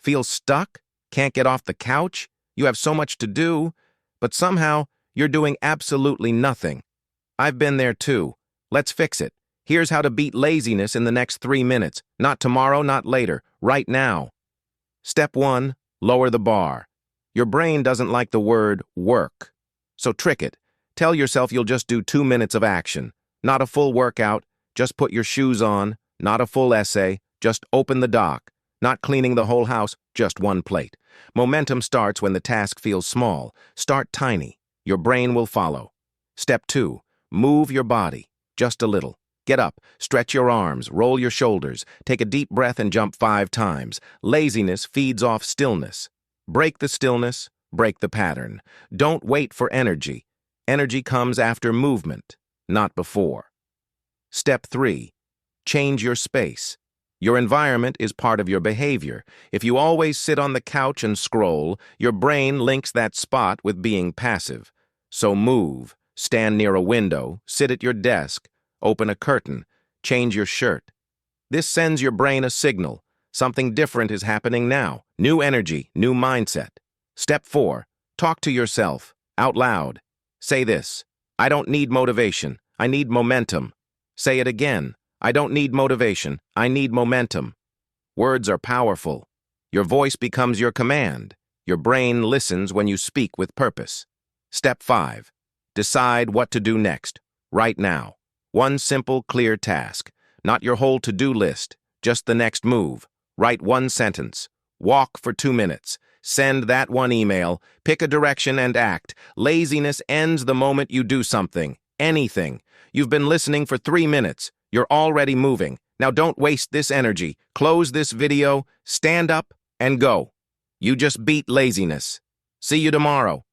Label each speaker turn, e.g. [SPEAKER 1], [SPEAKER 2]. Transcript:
[SPEAKER 1] Feel stuck? Can't get off the couch? You have so much to do, but somehow you're doing absolutely nothing. I've been there too. Let's fix it. Here's how to beat laziness in the next 3 minutes. Not tomorrow, not later. Right now. Step 1. Lower the bar. Your brain doesn't like the word work. So trick it. Tell yourself you'll just do 2 minutes of action. Not a full workout. Just put your shoes on. Not a full essay. Just open the dock. Not cleaning the whole house. Just one plate. Momentum starts when the task feels small. Start tiny. Your brain will follow. Step 2. Move your body. Just a little. Get up, stretch your arms, roll your shoulders, take a deep breath and jump 5 times. Laziness feeds off stillness. Break the stillness, break the pattern. Don't wait for energy. Energy comes after movement, not before. Step 3. Change your space. Your environment is part of your behavior. If you always sit on the couch and scroll, your brain links that spot with being passive. So move, stand near a window, sit at your desk, open a curtain, change your shirt. This sends your brain a signal. Something different is happening now. New energy, new mindset. Step 4. Talk to yourself, out loud. Say this: I don't need motivation, I need momentum. Say it again: I don't need motivation, I need momentum. Words are powerful. Your voice becomes your command. Your brain listens when you speak with purpose. Step 5. Decide what to do next, right now. One simple, clear task. Not your whole to-do list, just the next move. Write 1 sentence. Walk for 2 minutes. Send that 1 email. Pick a direction and act. Laziness ends the moment you do something. Anything. You've been listening for 3 minutes. You're already moving. Now don't waste this energy. Close this video, stand up, and go. You just beat laziness. See you tomorrow.